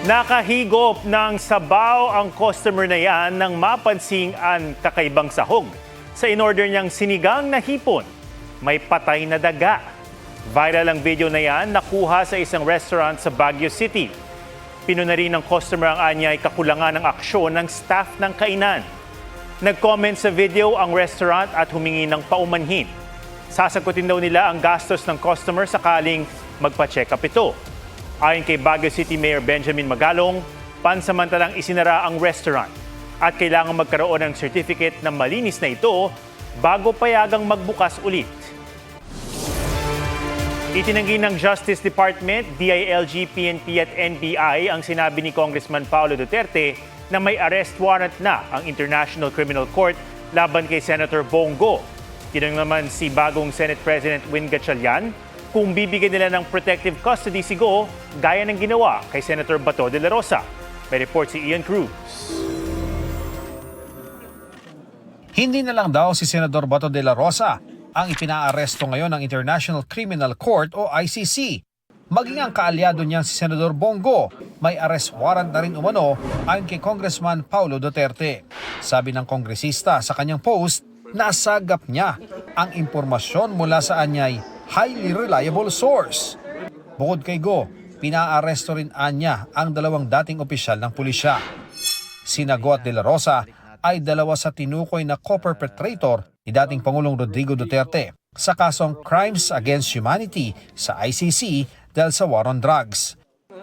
Nakahigop ng sabaw ang customer na yan nang mapansing ang kakaibang sahog. Sa in-order niyang sinigang na hipon, may patay na daga. Viral ang video na yan, nakuha sa isang restaurant sa Baguio City. Pinuna rin ng customer ang anyay kakulangan ng aksyon ng staff ng kainan. Nag-comment sa video ang restaurant at humingi ng paumanhin. Sasagutin daw nila ang gastos ng customer sakaling magpa-check up ito. Ayon kay Baguio City Mayor Benjamin Magalong, pansamantalang isinara ang restaurant at kailangan magkaroon ng certificate na malinis na ito bago payagang magbukas ulit. Itinanggi ng Justice Department, DILG, PNP at NBI ang sinabi ni Congressman Paulo Duterte na may arrest warrant na ang International Criminal Court laban kay Senator Bongo. Tinanong naman si bagong Senate President Win Gatchalian kung bibigyan nila ng protective custody si Go gaya ng ginawa kay Senator Bato de la Rosa. May report si Ian Cruz. Hindi na lang daw si Senador Bato de la Rosa ang ipinaaresto ngayon ng International Criminal Court o ICC. Maging ang kaalyado niyang si Senador Bongo, may arrest warrant na rin umano ayon kay Congressman Paulo Duterte. Sabi ng kongresista sa kanyang post, nasagap niya ang impormasyon mula sa anyay highly reliable source. Bukod kay Go, pinaaresto rin anya ang dalawang dating opisyal ng pulisya. Sina Go at De La Rosa ay dalawa sa tinukoy na co-perpetrator ni dating Pangulong Rodrigo Duterte sa kasong Crimes Against Humanity sa ICC dahil sa war on drugs.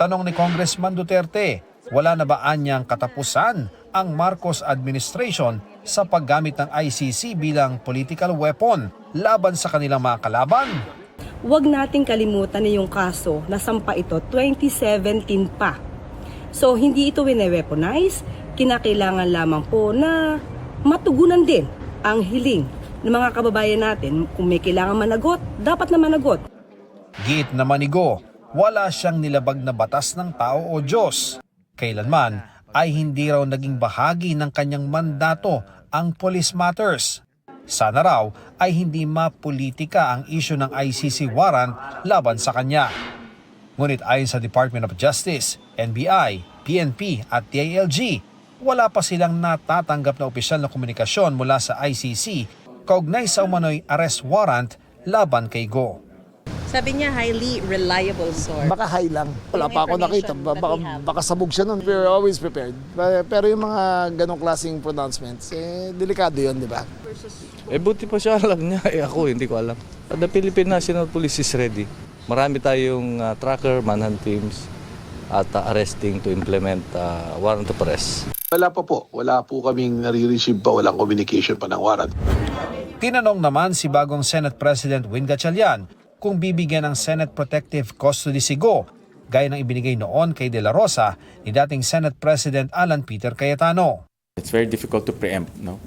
Tanong ni Congressman Duterte, wala na ba anyang katapusan ang Marcos administration sa paggamit ng ICC bilang political weapon laban sa kanilang mga kalaban? Huwag nating kalimutan na yung kaso na sampa ito 2017 pa. So hindi ito wine-weaponize, kinakailangan lamang po na matugunan din ang hiling ng mga kababayan natin. Kung may kailangan managot, dapat na managot. Giit naman ni Go, wala siyang nilabag na batas ng tao o Diyos. Kailanman ay hindi raw naging bahagi ng kanyang mandato ang police matters. Sana raw ay hindi mapolitika ang issue ng ICC warrant laban sa kanya. Ngunit ayon sa Department of Justice, NBI, PNP at DILG, wala pa silang natatanggap na opisyal na komunikasyon mula sa ICC kaugnay sa umano'y arrest warrant laban kay Go. Sabi niya, highly reliable source. Baka high lang. Wala Yung pa ako nakita. information that we have. Baka sabog siya nun. We're always prepared. Pero yung mga ganong klaseng pronouncements, delikado yun, di ba? Buti pa siya alam niya. Ako, hindi ko alam. The Philippine National Police is ready. Marami tayong tracker, manhunt teams, at arresting to implement warrant of arrest. Wala pa po. Wala po kaming nare-receive pa. Walang communication pa ng warrant. Tinanong naman si bagong Senate President Win Gatchalian kung bibigyan ng Senate Protective Custody si Go, gaya ng ibinigay noon kay De La Rosa ni dating Senate President Alan Peter Cayetano. It's very difficult to preempt. No?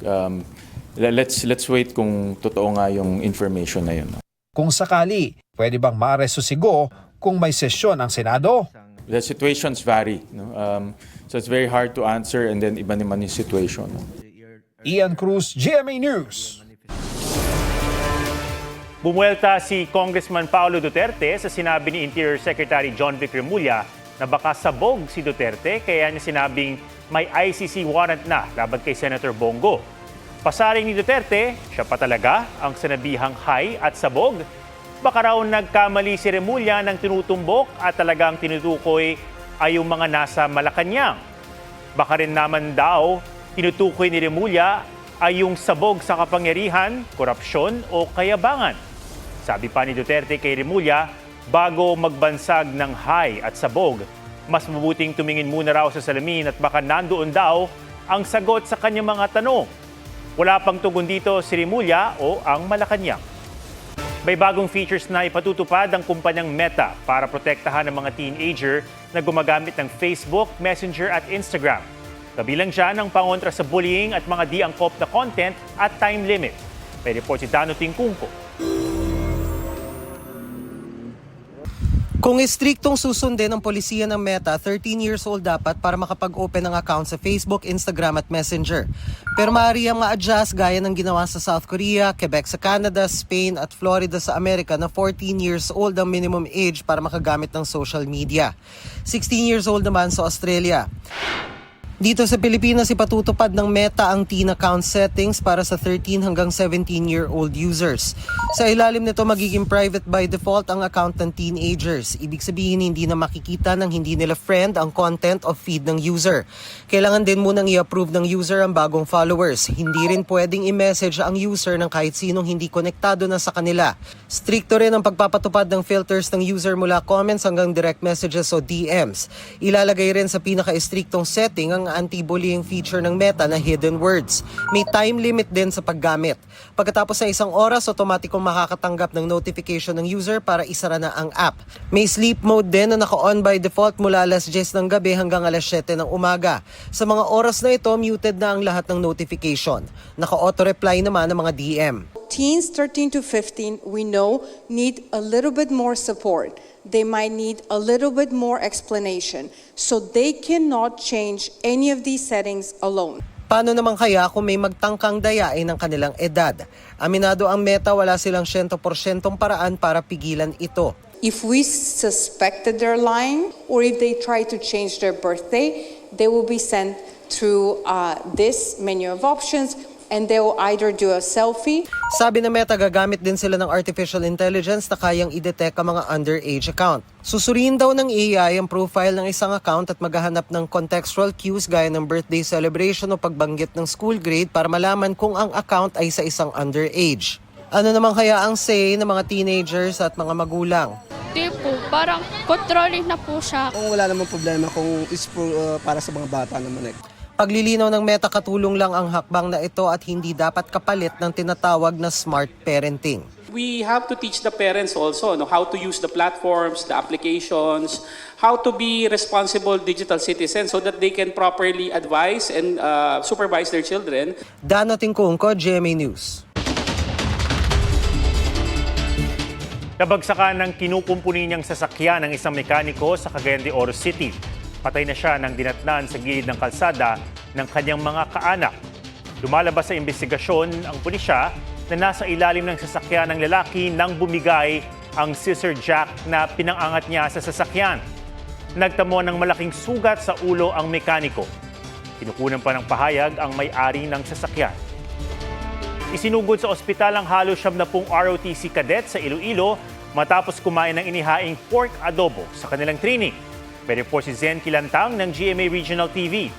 Let's wait kung totoo nga yung information na yun. No? Kung sakali, pwede bang maaresto si Go kung may sesyon ang Senado? The situations vary. No? So it's very hard to answer and then iba naman yung situation. No? Ian Cruz, GMA News. Bumuelta si Congressman Paulo Duterte sa sinabi ni Interior Secretary John Vic Remulla na baka sabog si Duterte kaya niya sinabing may ICC warrant na laban kay Senator Bongo. Pasaring ni Duterte, siya pa talaga ang sinabihang high at sabog. Baka raw nagkamali si Remulla ng tinutumbok at talagang tinutukoy ay yung mga nasa Malacanang. Baka rin naman daw tinutukoy ni Remulla ay yung sabog sa kapangyarihan, korupsyon o kayabangan. Sabi pa ni Duterte kay Remulla, bago magbansag ng high at sabog, mas mabuting tumingin muna raw sa salamin at baka nandoon daw ang sagot sa kanyang mga tanong. Wala pang tugon dito si Remulla o ang Malacanang. May bagong features na ipatutupad ang kumpanyang Meta para protektahan ang mga teenager na gumagamit ng Facebook, Messenger at Instagram. Kabilang dyan ang pangontra sa bullying at mga di angkop na content at time limit. May report si Dano Tingkungko. Kung istriktong susundin ng polisiya ng Meta, 13 years old dapat para makapag-open ng account sa Facebook, Instagram at Messenger. Pero maaari ang ma-adjust gaya ng ginawa sa South Korea, Quebec sa Canada, Spain at Florida sa Amerika na 14 years old ang minimum age para makagamit ng social media. 16 years old naman sa Australia. Dito sa Pilipinas, ipatutupad ng Meta ang teen account settings para sa 13 hanggang 17-year-old users. Sa ilalim nito, magiging private by default ang account ng teenagers. Ibig sabihin, hindi na makikita ng hindi nila friend ang content o feed ng user. Kailangan din munang i-approve ng user ang bagong followers. Hindi rin pwedeng i-message ang user ng kahit sinong hindi konektado na sa kanila. Stricto rin ang pagpapatupad ng filters ng user mula comments hanggang direct messages o DMs. Ilalagay rin sa pinaka-istriktong setting ang anti-bullying feature ng Meta na hidden words. May time limit din sa paggamit. Pagkatapos ng 1 oras, otomatikong makakatanggap ng notification ng user para isara na ang app. May sleep mode din na naka-on by default mula alas 10 ng gabi hanggang alas 7 ng umaga. Sa mga oras na ito, muted na ang lahat ng notification. Naka-auto-reply naman ng mga DM. Teens 13 to 15, we know, need a little bit more support. They might need a little bit more explanation. So they cannot change any of these settings alone. Paano naman kaya kung may magtangkang dayain ng kanilang edad? Aminado ang Meta, wala silang 100% paraan para pigilan ito. If we suspect that they're lying, or if they try to change their birthday, they will be sent through this menu of options, and they will either do a selfie. Sabi ng Meta, gagamit din sila ng artificial intelligence na kayang i-detect ang mga underage account. Susuriin daw ng AI ang profile ng isang account at maghahanap ng contextual cues gaya ng birthday celebration o pagbanggit ng school grade para malaman kung ang account ay sa isang underage. Ano naman kaya ang say ng mga teenagers at mga magulang? Di po, parang controlling na po siya. Kung wala namang problema kung para sa mga bata naman Paglilinaw ng Meta, katulong lang ang hakbang na ito at hindi dapat kapalit ng tinatawag na smart parenting. We have to teach the parents also how to use the platforms, the applications, how to be responsible digital citizens so that they can properly advise and supervise their children. Dano Tingkungko, GMA News. Nabagsakan ng kinukumpuni niyang sasakyan ng isang mekaniko sa Cagayan de Oro City. Patay na siya nang dinatnan sa gilid ng kalsada ng kanyang mga kaanak. Lumalabas sa investigasyon ang pulisya na nasa ilalim ng sasakyan ng lalaki nang bumigay ang scissor jack na pinangangat niya sa sasakyan. Nagtamo ng malaking sugat sa ulo ang mekaniko. Kinukunan pa ng pahayag ang may-ari ng sasakyan. Isinugod sa ospital ang halos 70 ROTC cadet sa Iloilo matapos kumain ng inihaing pork adobo sa kanilang training. May report si Zen Kilantang ng GMA Regional TV.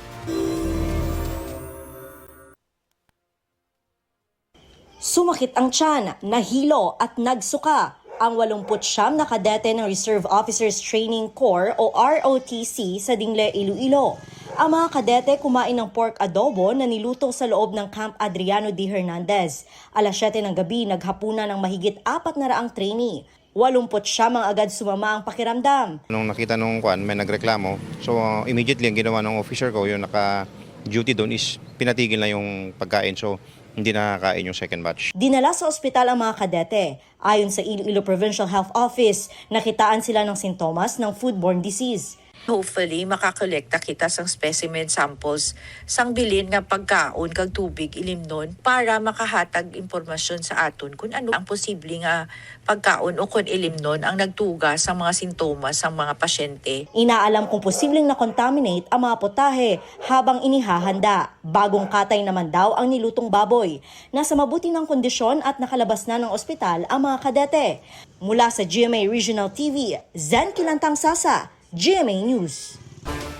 Sumakit ang tiyan, nahilo at nagsuka ang 89 na kadete ng Reserve Officers Training Corps o ROTC sa Dingle, Iloilo. Ang mga kadete kumain ng pork adobo na niluto sa loob ng Camp Adriano D. Hernandez. Alas 7 ng gabi, naghapunan ng mahigit 400 trainee. 80 ang agad sumama ang pakiramdam. Nung nakita nung may nagreklamo, so immediately ang ginawa ng officer ko, yung naka-duty doon is pinatigil na yung pagkain. So hindi nakakain yung second batch. Dinala sa ospital ang mga kadete. Ayon sa Iloilo Provincial Health Office, nakitaan sila ng sintomas ng foodborne disease. Hopefully, makakolekta kita sang specimen samples sang bilin nga pagkaon kag tubig ilimnon para makahatag impormasyon sa aton kung ano ang posible nga pagkaon o kung ilimnon ang nagtuga sa mga sintomas sa mga pasyente. Inaalam kung posibleng na-contaminate ang mga potahe habang inihahanda. Bagong katay naman daw ang nilutong baboy. Nasa mabuti ng kondisyon at nakalabas na ng ospital ang mga kadete. Mula sa GMA Regional TV, Zen Kilantang Sasa, GMA News.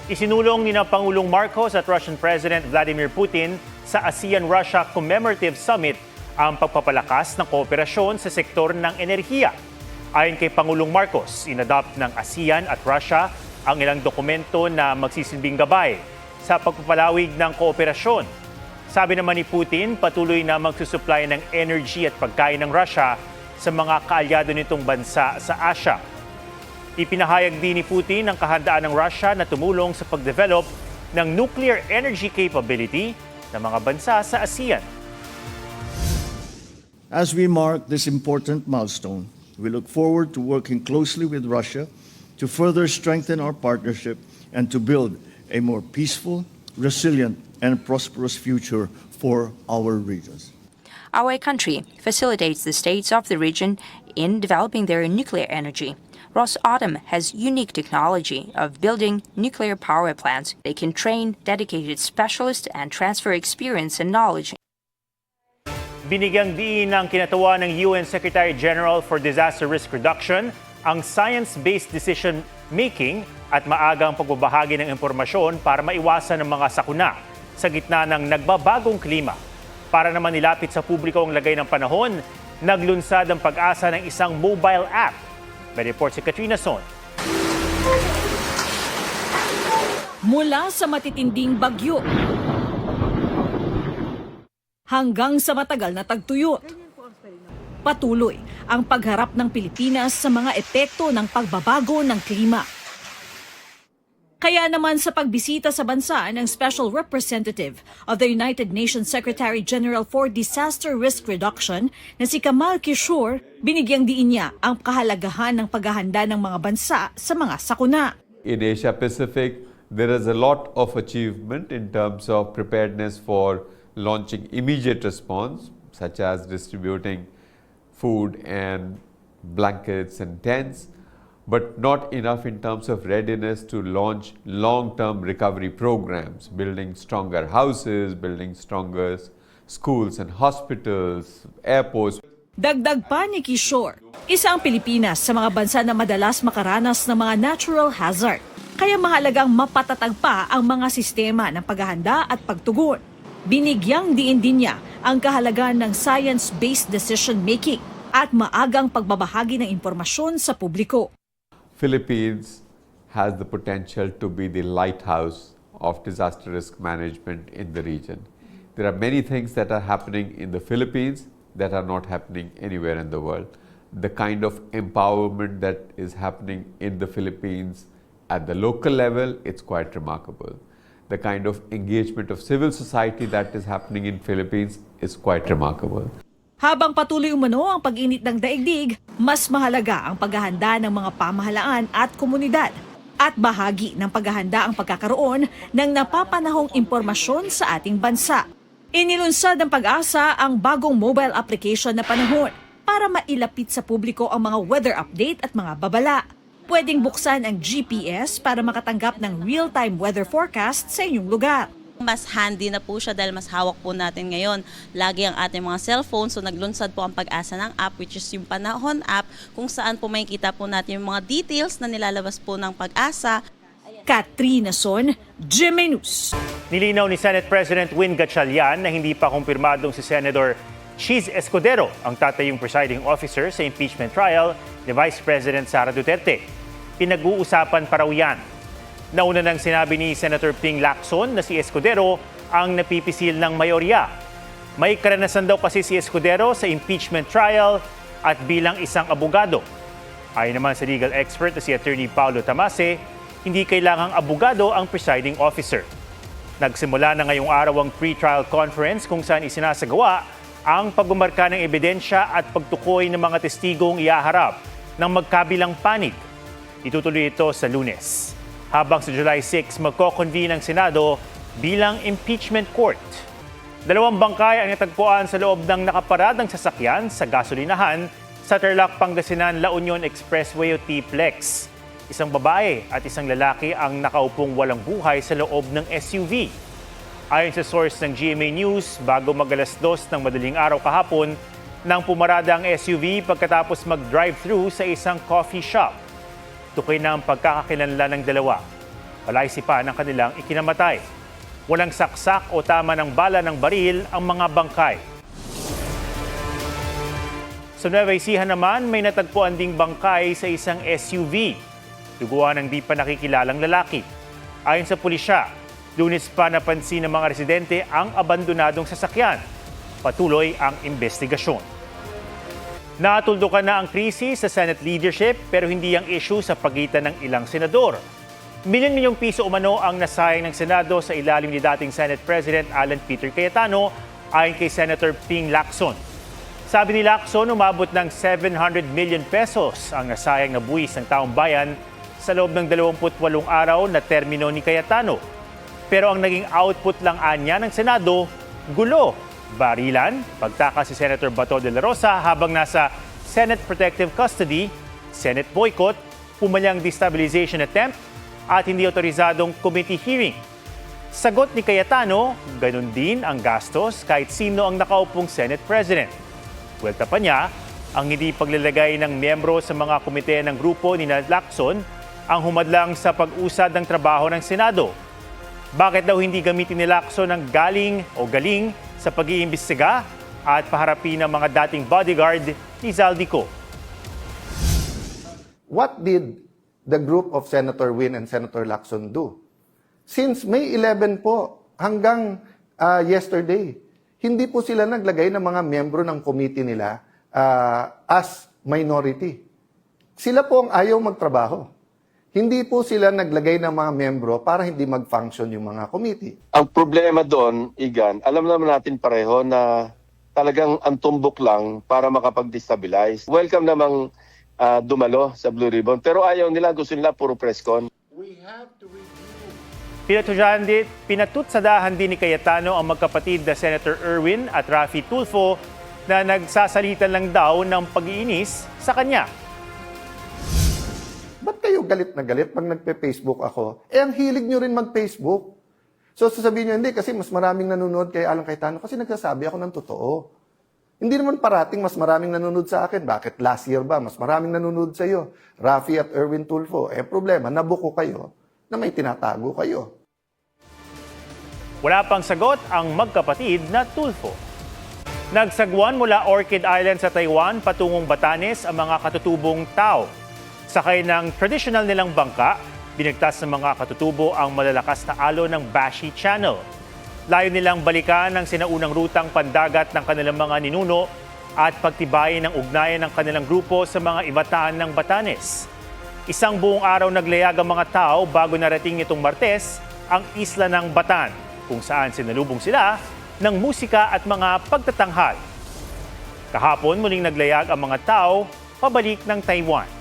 Isinulong ni Pangulong Marcos at Russian President Vladimir Putin sa ASEAN-Russia Commemorative Summit ang pagpapalakas ng kooperasyon sa sektor ng enerhiya. Ayon kay Pangulong Marcos, inadopt ng ASEAN at Russia ang ilang dokumento na magsisilbing gabay sa pagpapalawig ng kooperasyon. Sabi naman ni Putin, patuloy na magsusupply ng energy at pagkain ng Russia sa mga kaalyado nitong bansa sa Asia. Ipinahayag din ni Putin ang kahandaan ng Russia na tumulong sa pagdevelop ng nuclear energy capability ng mga bansa sa ASEAN. As we mark this important milestone, we look forward to working closely with Russia to further strengthen our partnership and to build a more peaceful, resilient, and prosperous future for our regions. Our country facilitates the states of the region in developing their nuclear energy. Rosatom has unique technology of building nuclear power plants. They can train dedicated specialists and transfer experience and knowledge. Binigyang diin ng kinatuwa ng UN Secretary General for Disaster Risk Reduction ang science-based decision-making at maagang pagbabahagi ng impormasyon para maiwasan ng mga sakuna sa gitna ng nagbabagong klima. Para naman nilapit sa publiko ang lagay ng panahon, naglunsad ang Pag-asa ng isang mobile app. May report si Katrina Son. Mula sa matitinding bagyo hanggang sa matagal na tagtuyot, patuloy ang pagharap ng Pilipinas sa mga epekto ng pagbabago ng klima. Kaya naman sa pagbisita sa bansa ng Special Representative of the United Nations Secretary General for Disaster Risk Reduction na si Kamal Kishore, binigyang diin niya ang kahalagahan ng paghahanda ng mga bansa sa mga sakuna. In Asia Pacific, there is a lot of achievement in terms of preparedness for launching immediate response, such as distributing food and blankets and tents, but not enough in terms of readiness to launch long-term recovery programs, building stronger houses, building stronger schools and hospitals, airports. Dagdag pa ni Kishore, isa ang Pilipinas sa mga bansa na madalas makaranas ng mga natural hazard. Kaya mahalagang mapatatag pa ang mga sistema ng paghahanda at pagtugon. Binigyang diin din niya ang kahalagahan ng science-based decision-making at maagang pagbabahagi ng impormasyon sa publiko. Philippines has the potential to be the lighthouse of disaster risk management in the region. There are many things that are happening in the Philippines that are not happening anywhere in the world. The kind of empowerment that is happening in the Philippines at the local level, it's quite remarkable. The kind of engagement of civil society that is happening in Philippines is quite remarkable. Habang patuloy umano ang pag-init ng daigdig, mas mahalaga ang paghahanda ng mga pamahalaan at komunidad at bahagi ng paghahanda ang pagkakaroon ng napapanahong impormasyon sa ating bansa. Inilunsad ng Pag-asa ang bagong mobile application na Panahon para mailapit sa publiko ang mga weather update at mga babala. Pwedeng buksan ang GPS para makatanggap ng real-time weather forecast sa inyong lugar. Mas handy na po siya dahil mas hawak po natin ngayon. Lagi ang ating mga cellphone. So naglunsad po ang Pag-asa ng app, which is yung Panahon app, kung saan po makikita po natin yung mga details na nilalabas po ng Pag-asa. Katrina Son, GMA News. Nilinaw ni Senate President Win Gatchalian na hindi pa kumpirmadong si Senator Cheese Escudero ang tatayong presiding officer sa impeachment trial ni Vice President Sara Duterte. Pinag-uusapan pa raw yan. Nauna nang sinabi ni Senator Ping Lacson na si Escudero ang napipisil ng mayorya. May karanasan daw kasi si Escudero sa impeachment trial at bilang isang abogado. Ayon naman sa legal expert na si Attorney Paulo Tamase, hindi kailangang abogado ang presiding officer. Nagsimula na ngayong araw ang pre-trial conference kung saan isinasagawa ang pagbumarka ng ebidensya at pagtukoy ng mga testigong iaharap ng magkabilang panig. Itutuloy ito sa Lunes. Habang sa July 6, magko-convene ang Senado bilang impeachment court. 2 bangkay ang natagpuan sa loob ng nakaparadang sasakyan sa gasolinahan sa Tarlac, Pangasinan, La Union Expressway o T-Plex. Isang babae at isang lalaki ang nakaupong walang buhay sa loob ng SUV. Ayon sa source ng GMA News, bago mag-alas 2 ng madaling araw kahapon, nang pumarada ang SUV pagkatapos mag-drive-thru sa isang coffee shop. Tukoy na ang pagkakakilanlan ng dalawa. Palaisipan ang kanilang ikinamatay. Walang saksak o tama ng bala ng baril ang mga bangkay. Sa Nueva Ecija naman, may natagpuan ding bangkay sa isang SUV. Duguan ng di pa nakikilalang lalaki. Ayon sa pulisya, Lunes pa napansin ng mga residente ang abandonadong sasakyan. Patuloy ang investigasyon. Natuldukan na ang krisis sa Senate leadership pero hindi ang issue sa pagitan ng ilang senador. Milyon-milyong piso umano ang nasayang ng Senado sa ilalim ni dating Senate President Alan Peter Cayetano ayon kay Senator Ping Lacson. Sabi ni Lacson, umabot ng 700 million pesos ang nasayang na buwis ng taong bayan sa loob ng 28 araw na termino ni Cayetano. Pero ang naging output lang anya ng Senado, gulo, barilan, pagtakas si Senator Bato de la Rosa habang nasa Senate Protective Custody, Senate boycott, pumalyang destabilization attempt at hindi otorizadong committee hearing. Sagot ni Cayetano, ganun din ang gastos kahit sino ang nakaupong Senate President. Welta pa niya, ang hindi paglalagay ng miyembro sa mga komite ng grupo ni Lacson ang humadlang sa pag-usad ng trabaho ng Senado. Bakit daw hindi gamitin ni Lacson ang galing sa pag-iimbestiga at paharapin ng mga dating bodyguard ni Zaldico? What did the group of Senator Win and Senator Lacson do? Since May 11 po hanggang yesterday, hindi po sila naglagay ng mga miyembro ng committee nila as minority. Sila po ang ayaw magtrabaho. Hindi po sila naglagay ng mga miyembro para hindi mag-function yung mga committee. Ang problema doon, Igan, alam naman natin pareho na talagang ang tumbok lang para makapag-destabilize. Welcome namang dumalo sa Blue Ribbon, pero ayaw nila, gusto nila puro press con. Pinatutsadahan din ni Cayetano ang magkapatid na Senator Erwin at Raffy Tulfo na nagsasalitan lang daw ng pag-iinis sa kanya. Ba't kayo galit na galit pag nagpe-Facebook ako? Ang hilig nyo rin mag-Facebook. So sasabihin nyo, hindi, kasi mas maraming nanonood kay Alan Cayetano kasi nagsasabi ako ng totoo. Hindi naman parating mas maraming nanonood sa akin. Bakit last year ba? Mas maraming nanonood sa iyo. Raffy at Erwin Tulfo. Problema, nabuko kayo na may tinatago kayo. Wala pang sagot ang magkapatid na Tulfo. Nagsagwan mula Orchid Island sa Taiwan patungong Batanes ang mga katutubong tao. Sakay ng traditional nilang bangka, binigtas ng mga katutubo ang malalakas na alon ng Bashi Channel. Layo nilang balikan ang sinaunang rutang pandagat ng kanilang mga ninuno at pagtibayin ng ugnayan ng kanilang grupo sa mga ibataan ng Batanes. Isang buong araw naglayag ang mga tao bago narating itong Martes ang isla ng Batan, kung saan sinalubong sila ng musika at mga pagtatanghal. Kahapon muling naglayag ang mga tao pabalik ng Taiwan.